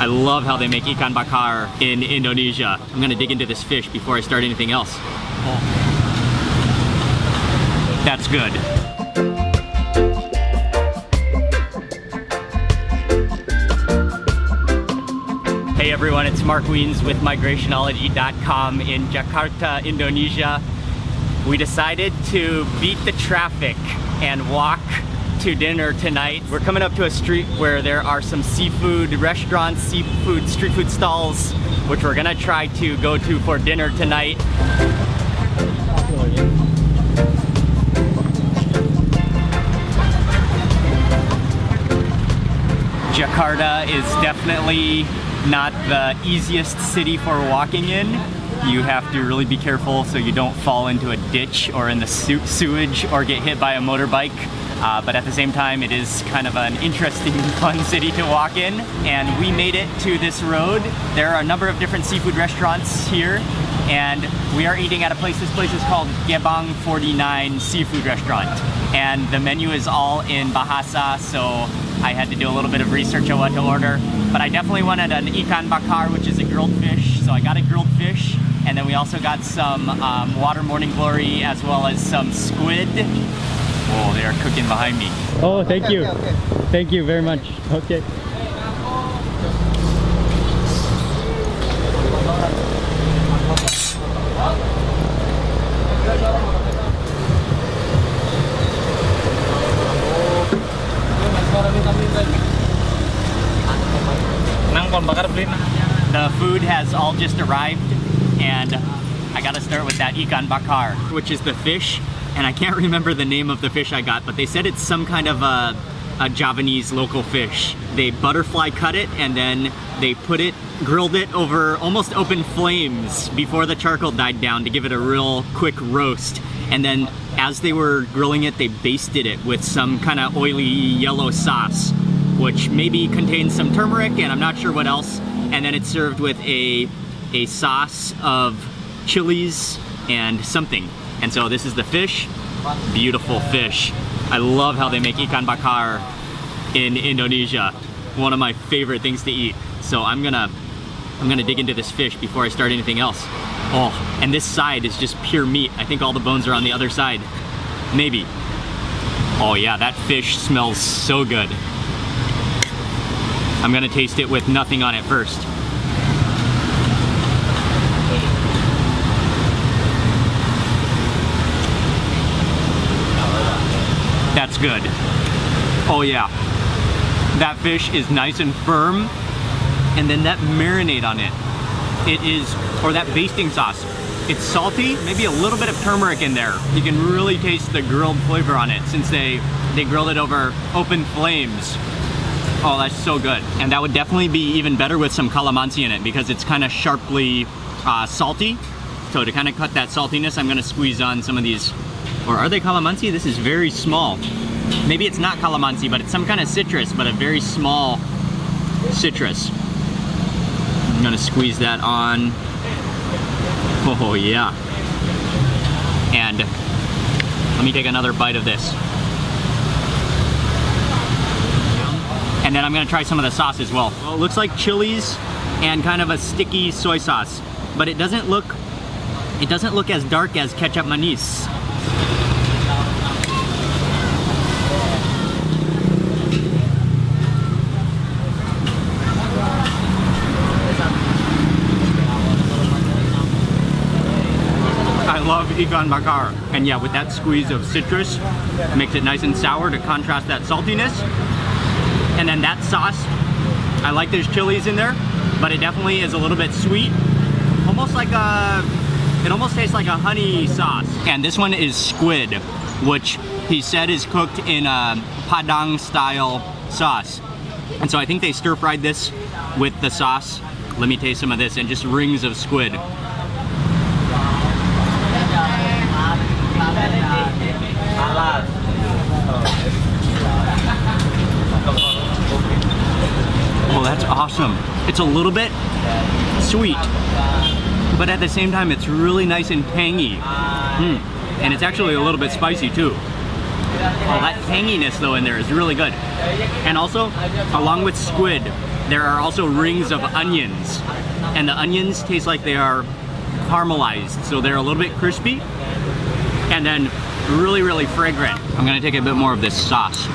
I love how they make Ikan Bakar in Indonesia. I'm gonna dig into this fish before I start anything else. Oh. That's good. Hey everyone, it's Mark Wiens with migrationology.com in Jakarta, Indonesia. We decided to beat the traffic and walk to dinner tonight. We're coming up to a street where there are some seafood restaurants, seafood, street food stalls, which we're gonna try to go to for dinner tonight. Jakarta is definitely not the easiest city for walking in. You have to really be careful so you don't fall into a ditch or in the sewage or get hit by a motorbike. But at the same time, it is kind of an interesting, fun city to walk in. And we made it to this road. There are a number of different seafood restaurants here. And we are eating at a place, this place is called Gebang 49 Seafood Restaurant. And the menu is all in Bahasa, so I had to do a little bit of research on what to order. But I definitely wanted an Ikan Bakar, which is a grilled fish. So I got a grilled fish. And then we also got some water morning glory as well as some squid. Oh, they are cooking behind me. Oh, thank you. Okay. Thank you very much. Okay. The food has all just arrived, and I gotta start with that Ikan Bakar, which is the fish. And I can't remember the name of the fish I got, but they said it's some kind of a Javanese local fish. They butterfly cut it and then they grilled it over almost open flames before the charcoal died down to give it a real quick roast. And then as they were grilling it, they basted it with some kind of oily yellow sauce, which maybe contains some turmeric and I'm not sure what else. And then it's served with a sauce of chilies and something. And so this is the fish, beautiful fish. I love how they make Ikan Bakar in Indonesia. One of my favorite things to eat. So I'm gonna dig into this fish before I start anything else. Oh, and this side is just pure meat. I think all the bones are on the other side, maybe. Oh yeah, that fish smells so good. I'm gonna taste it with nothing on it first. That's good. Oh yeah. That fish is nice and firm. And then that marinade on it. Or that basting sauce. It's salty, maybe a little bit of turmeric in there. You can really taste the grilled flavor on it since they grilled it over open flames. Oh, that's so good. And that would definitely be even better with some calamansi in it because it's kind of sharply salty. So to kind of cut that saltiness, I'm gonna squeeze on some of these. Or are they calamansi? This is very small. Maybe it's not calamansi, but it's some kind of citrus, but a very small citrus. I'm gonna squeeze that on. Oh yeah. And let me take another bite of this. And then I'm gonna try some of the sauce as well. Well, it looks like chilies and kind of a sticky soy sauce, but it doesn't look as dark as ketchup manis. I love Ikan Bakar. And yeah, with that squeeze of citrus, it makes it nice and sour to contrast that saltiness. And then that sauce, I like there's chilies in there, but it definitely is a little bit sweet. Almost like it almost tastes like a honey sauce. And this one is squid, which he said is cooked in a Padang style sauce. And so I think they stir fried this with the sauce. Let me taste some of this, and just rings of squid. Oh, that's awesome. It's a little bit sweet, but at the same time, it's really nice and tangy. And it's actually a little bit spicy too. Oh, that tanginess though in there is really good. And also, along with squid, there are also rings of onions. And the onions taste like they are caramelized, so they're a little bit crispy. And then really, really fragrant. I'm gonna take a bit more of this sauce.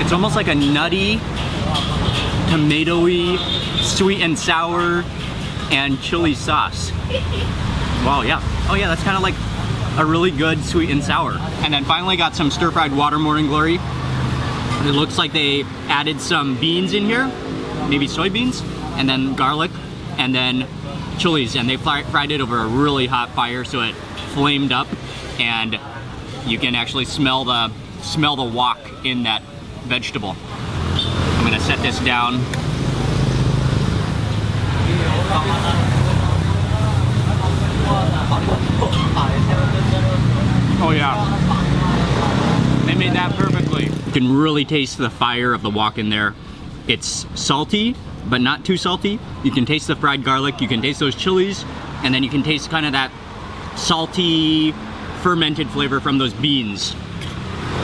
It's almost like a nutty, tomatoey, sweet and sour, and chili sauce. Wow, yeah. Oh yeah, that's kind of like a really good sweet and sour. And then finally got some stir-fried water morning glory. It looks like they added some beans in here, maybe soybeans, and then garlic, and then chilies, and they fried it over a really hot fire so it flamed up, and you can actually smell the wok in that vegetable. I'm gonna set this down. Oh yeah. They made that perfectly. You can really taste the fire of the wok in there. It's salty, but not too salty. You can taste the fried garlic, you can taste those chilies, and then you can taste kind of that salty, fermented flavor from those beans.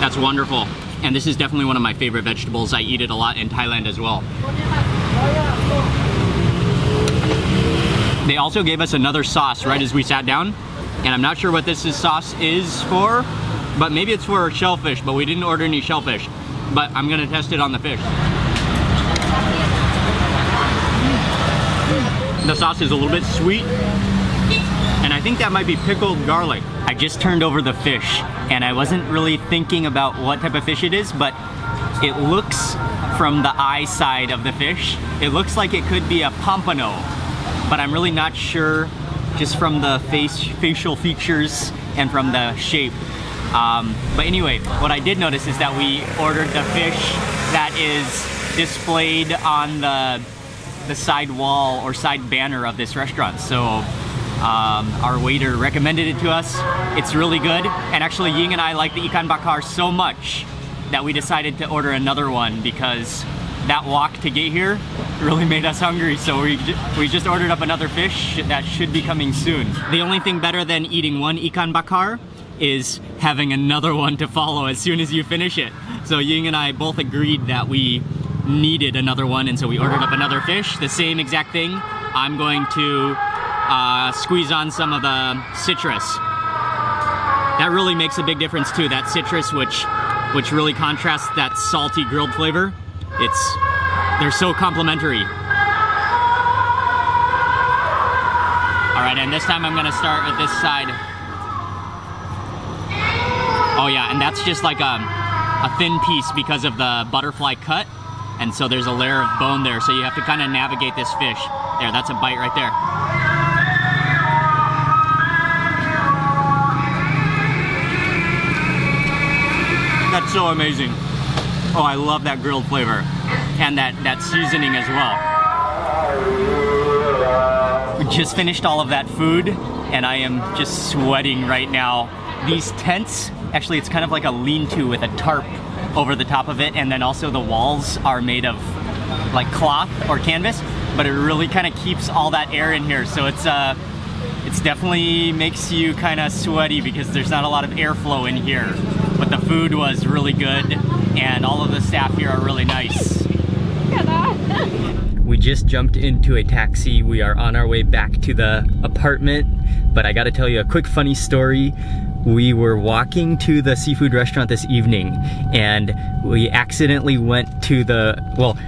That's wonderful. And this is definitely one of my favorite vegetables. I eat it a lot in Thailand as well. They also gave us another sauce right as we sat down, and I'm not sure what this sauce is for, but maybe it's for shellfish, but we didn't order any shellfish. But I'm gonna test it on the fish. The sauce is a little bit sweet, and I think that might be pickled garlic. I just turned over the fish, and I wasn't really thinking about what type of fish it is, but it looks, from the eye side of the fish, it looks like it could be a pompano, but I'm really not sure just from the facial features and from the shape. But anyway, what I did notice is that we ordered the fish that is displayed on the side wall or side banner of this restaurant. So our waiter recommended it to us. It's really good. And actually Ying and I like the Ikan Bakar so much that we decided to order another one because that walk to get here really made us hungry. So we just ordered up another fish that should be coming soon. The only thing better than eating one Ikan Bakar is having another one to follow as soon as you finish it. So Ying and I both agreed that we needed another one, and so we ordered up another fish, the same exact thing. I'm going to squeeze on some of the citrus. That really makes a big difference too, that citrus which really contrasts that salty grilled flavor. They're so complementary. All right, and this time I'm gonna start with this side. Oh yeah, and that's just like a thin piece because of the butterfly cut. And so there's a layer of bone there, so you have to kind of navigate this fish. There, that's a bite right there. That's so amazing. Oh, I love that grilled flavor. And that seasoning as well. We just finished all of that food, and I am just sweating right now. These tents, actually it's kind of like a lean-to with a tarp over the top of it, and then also the walls are made of like cloth or canvas, but it really kind of keeps all that air in here, so it's definitely makes you kind of sweaty because there's not a lot of airflow in here. But the food was really good, and all of the staff here are really nice. Look at that. We just jumped into a taxi. We are on our way back to the apartment, but I gotta tell you a quick funny story. We were walking to the seafood restaurant this evening, and we accidentally went to well,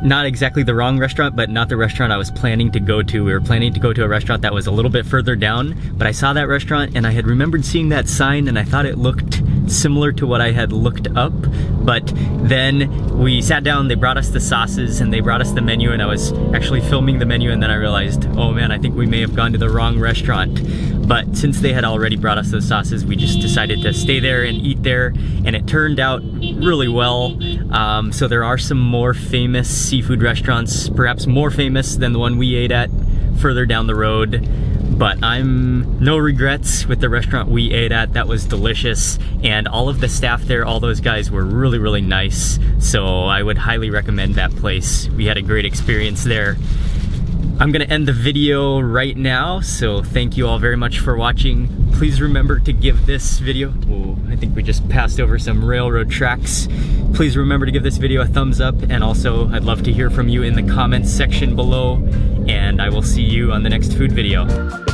not exactly the wrong restaurant, but not the restaurant I was planning to go to. We were planning to go to a restaurant that was a little bit further down, but I saw that restaurant and I had remembered seeing that sign, and I thought it looked similar to what I had looked up. But then we sat down, they brought us the sauces and they brought us the menu, and I was actually filming the menu, and then I realized, oh man, I think we may have gone to the wrong restaurant. But since they had already brought us those sauces, we just decided to stay there and eat there, and it turned out really well. So there are some more famous seafood restaurants, perhaps more famous than the one we ate at further down the road. But I'm no regrets with the restaurant we ate at. That was delicious, and all of the staff there, all those guys were really, really nice. So I would highly recommend that place. We had a great experience there. I'm gonna end the video right now, so thank you all very much for watching. Please remember to give this video, oh, I think we just passed over some railroad tracks. Please remember to give this video a thumbs up, and also I'd love to hear from you in the comments section below, and I will see you on the next food video.